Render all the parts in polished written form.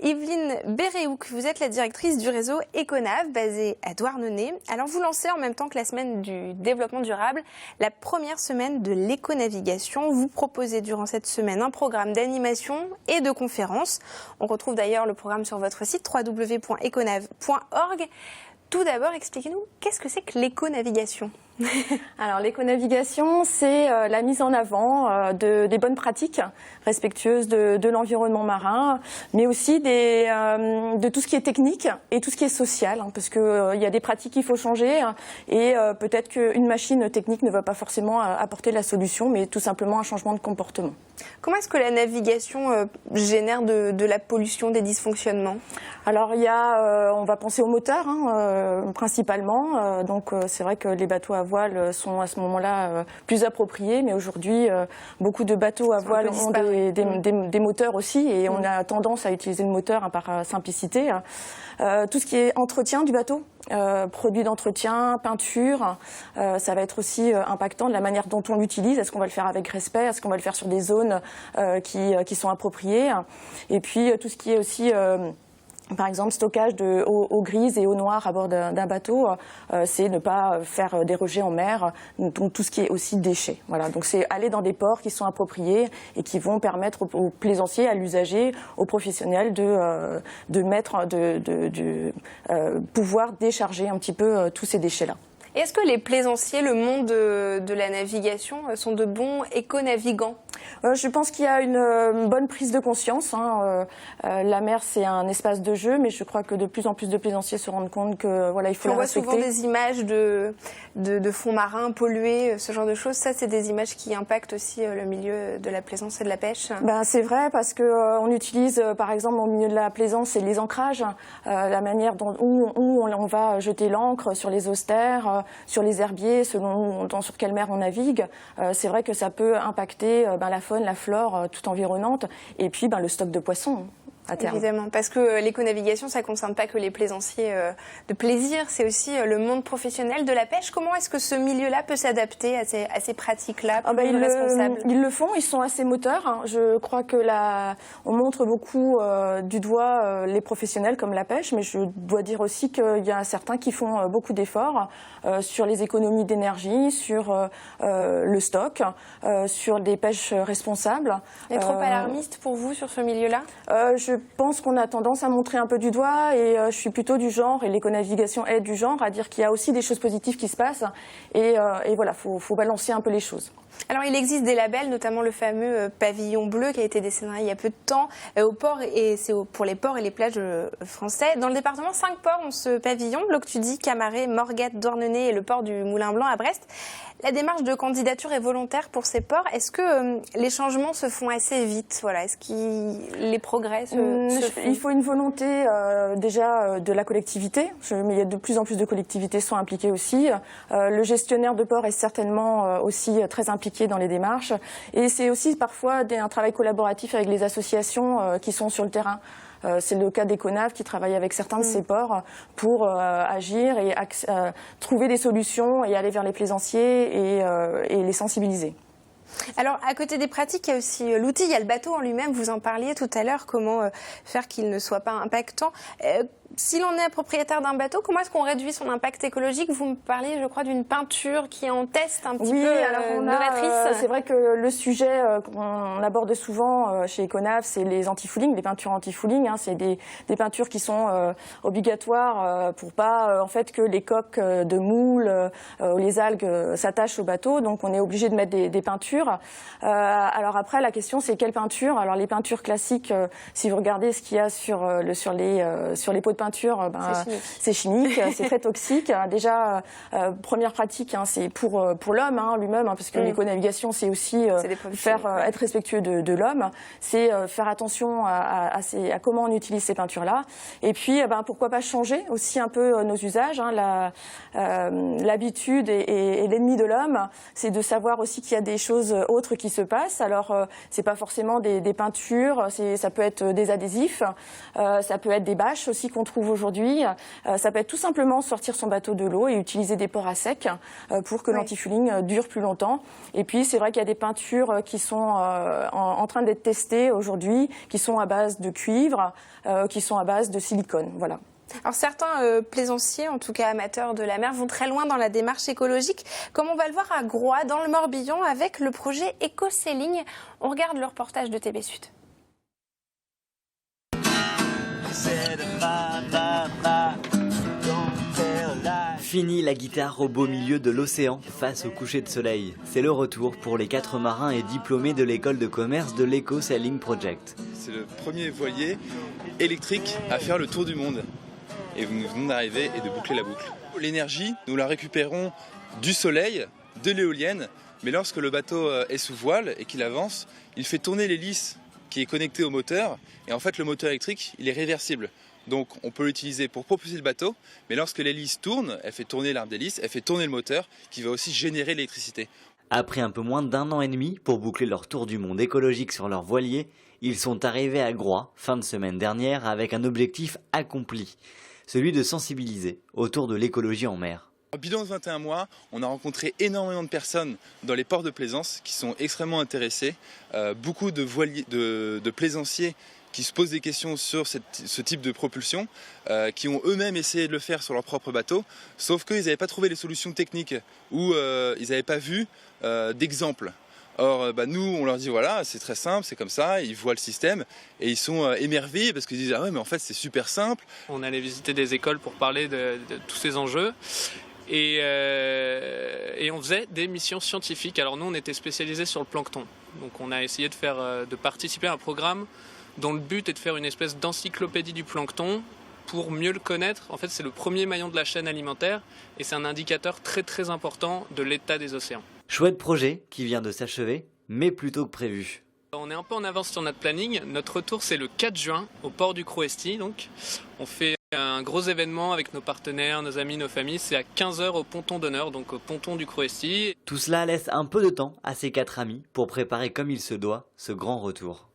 Evelyne Béréouk, vous êtes la directrice du réseau Econav, basé à Douarnenez. Alors vous lancez en même temps que la semaine du développement durable, la première semaine de l'éco-navigation. Vous proposez durant cette semaine un programme d'animation et de conférences. On retrouve d'ailleurs le programme sur votre site www.econav.org. Tout d'abord, expliquez-nous, qu'est-ce que c'est que l'éco-navigation ? Alors l'éco-navigation, c'est la mise en avant des bonnes pratiques respectueuses de l'environnement marin, mais aussi de tout ce qui est technique et tout ce qui est social, parce qu'il y a des pratiques qu'il faut changer et peut-être qu'une machine technique ne va pas forcément apporter la solution, mais tout simplement un changement de comportement. Comment est-ce que la navigation génère de la pollution, des dysfonctionnements ? Alors on va penser aux moteurs principalement, donc c'est vrai que les bateaux à voile sont à ce moment-là plus appropriés, mais aujourd'hui beaucoup de bateaux à voile ont des moteurs aussi, et on a tendance à utiliser le moteur par simplicité. Tout ce qui est entretien du bateau, produits d'entretien, peinture, ça va être aussi impactant de la manière dont on l'utilise. Est-ce qu'on va le faire avec respect? Est-ce qu'on va le faire sur des zones qui sont appropriées? Et puis tout ce qui est aussi par exemple, stockage d'eau grise et eau noire à bord d'un bateau, c'est ne pas faire des rejets en mer, donc tout ce qui est aussi déchets. Voilà, donc c'est aller dans des ports qui sont appropriés et qui vont permettre aux plaisanciers, à l'usager, aux professionnels de pouvoir décharger un petit peu tous ces déchets-là. Est-ce que les plaisanciers, le monde de la navigation, sont de bons éco-navigants ? Je pense qu'il y a une bonne prise de conscience. La mer, c'est un espace de jeu, mais je crois que de plus en plus de plaisanciers se rendent compte que voilà, il faut la respecter. On voit souvent des images de fonds marins pollués, ce genre de choses. Ça, c'est des images qui impactent aussi le milieu de la plaisance et de la pêche. C'est vrai, parce que on utilise, par exemple, au milieu de la plaisance, les ancrages, la manière où on va jeter l'ancre sur les austères, sur les herbiers, selon sur quelle mer on navigue. C'est vrai que ça peut impacter la faune, la flore, toute environnante, et puis le stock de poissons. Évidemment, parce que l'éco-navigation, ça ne concerne pas que les plaisanciers de plaisir, c'est aussi le monde professionnel de la pêche. Comment est-ce que ce milieu-là peut s'adapter à ces pratiques-là plus responsables ? Ils le font, ils sont assez moteurs. Je crois que on montre beaucoup du doigt les professionnels comme la pêche, mais je dois dire aussi qu'il y a certains qui font beaucoup d'efforts sur les économies d'énergie, sur le stock, sur des pêches responsables. C'est trop alarmiste pour vous sur ce milieu-là ? Je pense qu'on a tendance à montrer un peu du doigt, et je suis plutôt du genre, et l'éco-navigation est du genre, à dire qu'il y a aussi des choses positives qui se passent, et voilà, faut balancer un peu les choses. Alors il existe des labels, notamment le fameux pavillon bleu qui a été décerné il y a peu de temps au port, et c'est pour les ports et les plages français. Dans le département, 5 ports ont ce pavillon: Loctudy, Camaret, Morgat, Douarnenez et le port du Moulin Blanc à Brest. La démarche de candidature est volontaire pour ces ports. Est-ce que les changements se font assez vite ? Voilà, est-ce que les progrès se font ? Il faut une volonté déjà de la collectivité, mais il y a de plus en plus de collectivités sont impliquées aussi. Le gestionnaire de port est certainement aussi très impliqué dans les démarches, et c'est aussi parfois un travail collaboratif avec les associations qui sont sur le terrain. C'est le cas d'Econav qui travaille avec certains de ces ports pour agir et trouver des solutions et aller vers les plaisanciers et les sensibiliser. Alors, à côté des pratiques, il y a aussi l'outil, il y a le bateau en lui-même. Vous en parliez tout à l'heure, comment faire qu'il ne soit pas impactant. Si l'on est propriétaire d'un bateau, comment est-ce qu'on réduit son impact écologique ? Vous me parliez, je crois, d'une peinture qui est en test un petit peu novatrice. C'est vrai que le sujet qu'on aborde souvent chez Econav, c'est les anti-fouling, les peintures anti-fouling. C'est des peintures qui sont obligatoires pour pas en fait que les coques de moules ou les algues s'attachent au bateau. Donc on est obligé de mettre des peintures. Alors après, la question c'est quelle peinture ? Alors les peintures classiques, si vous regardez ce qu'il y a sur les pots de peinture, c'est chimique, c'est très toxique. Déjà, première pratique, c'est pour l'homme lui-même, parce que l'éco-navigation, c'est aussi être respectueux de l'homme, c'est faire attention à comment on utilise ces peintures-là. Et puis, pourquoi pas changer aussi un peu nos usages. L'habitude est l'ennemi de l'homme, c'est de savoir aussi qu'il y a des choses autres qui se passent. Alors, c'est pas forcément des peintures, ça peut être des adhésifs, ça peut être des bâches aussi qu'on trouve trouve aujourd'hui, ça peut être tout simplement sortir son bateau de l'eau et utiliser des ports à sec pour que l'anti-fueling dure plus longtemps. Et puis c'est vrai qu'il y a des peintures qui sont en train d'être testées aujourd'hui, qui sont à base de cuivre, qui sont à base de silicone. Voilà. Alors certains plaisanciers, en tout cas amateurs de la mer, vont très loin dans la démarche écologique, comme on va le voir à Groix, dans le Morbihan, avec le projet Eco-Sailing. On regarde le reportage de TB Sud. Fini la guitare au beau milieu de l'océan face au coucher de soleil. C'est le retour pour les 4 marins et diplômés de l'école de commerce de l'Eco-Sailing Project. C'est le premier voilier électrique à faire le tour du monde. Et nous venons d'arriver et de boucler la boucle. L'énergie, nous la récupérons du soleil, de l'éolienne, mais lorsque le bateau est sous voile et qu'il avance, il fait tourner l'hélice qui est connectée au moteur. Et en fait, le moteur électrique, il est réversible. Donc on peut l'utiliser pour propulser le bateau, mais lorsque l'hélice tourne, elle fait tourner l'arme d'hélice, elle fait tourner le moteur qui va aussi générer l'électricité. Après un peu moins d'1 an et demi pour boucler leur tour du monde écologique sur leur voilier, ils sont arrivés à Groix fin de semaine dernière avec un objectif accompli, celui de sensibiliser autour de l'écologie en mer. Au bilan de 21 mois, on a rencontré énormément de personnes dans les ports de plaisance qui sont extrêmement intéressées, beaucoup de plaisanciers qui se posent des questions sur ce type de propulsion, qui ont eux-mêmes essayé de le faire sur leur propre bateau, sauf qu'ils n'avaient pas trouvé les solutions techniques ou ils n'avaient pas vu d'exemple. Or, nous, on leur dit voilà, c'est très simple, c'est comme ça, ils voient le système et ils sont émerveillés parce qu'ils disent ah ouais, mais en fait c'est super simple. On allait visiter des écoles pour parler de tous ces enjeux. Et on faisait des missions scientifiques. Alors nous, on était spécialisés sur le plancton. Donc on a essayé de participer à un programme dont le but est de faire une espèce d'encyclopédie du plancton pour mieux le connaître. En fait, c'est le premier maillon de la chaîne alimentaire et c'est un indicateur très très important de l'état des océans. Chouette projet qui vient de s'achever, mais plus tôt que prévu. On est un peu en avance sur notre planning. Notre retour, c'est le 4 juin au port du Croesti. Donc, on fait un gros événement avec nos partenaires, nos amis, nos familles. C'est à 15h au ponton d'honneur, donc au ponton du Croesti. Tout cela laisse un peu de temps à ces 4 amis pour préparer comme il se doit ce grand retour.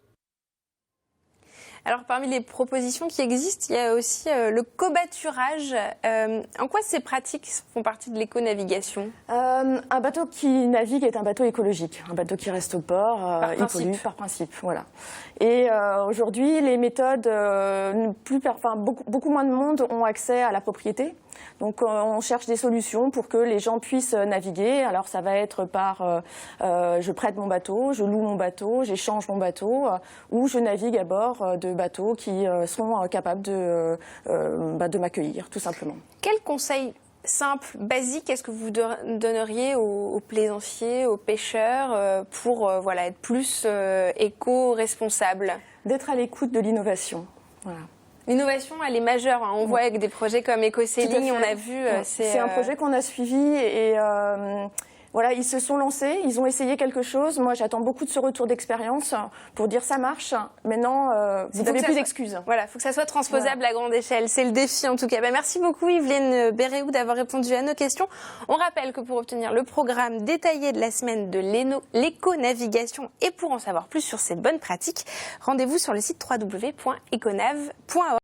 Alors parmi les propositions qui existent, il y a aussi le cobaturage. En quoi ces pratiques font partie de l'éco-navigation ? Un bateau qui navigue est un bateau écologique, un bateau qui reste au port, il pollue par principe. Voilà. Et aujourd'hui, les méthodes, beaucoup moins de monde ont accès à la propriété. Donc on cherche des solutions pour que les gens puissent naviguer. Alors ça va être par je prête mon bateau, je loue mon bateau, j'échange mon bateau, ou je navigue à bord de bateaux qui sont capables de m'accueillir, tout simplement. Quel conseil simple, basique, est-ce que vous donneriez aux plaisanciers, aux pêcheurs pour être plus éco-responsables ? D'être à l'écoute de l'innovation. Voilà. L'innovation, elle est majeure. On voit avec des projets comme Eco-Sailing, on a vu. C'est un projet qu'on a suivi et voilà, ils se sont lancés, ils ont essayé quelque chose. Moi, j'attends beaucoup de ce retour d'expérience pour dire ça marche. Maintenant, vous n'avez plus d'excuses. Voilà, il faut que ça soit transposable à grande échelle. C'est le défi en tout cas. Merci beaucoup Yveline Béréou d'avoir répondu à nos questions. On rappelle que pour obtenir le programme détaillé de la semaine de l'éco-navigation et pour en savoir plus sur ces bonnes pratiques, rendez-vous sur le site www.econav.org.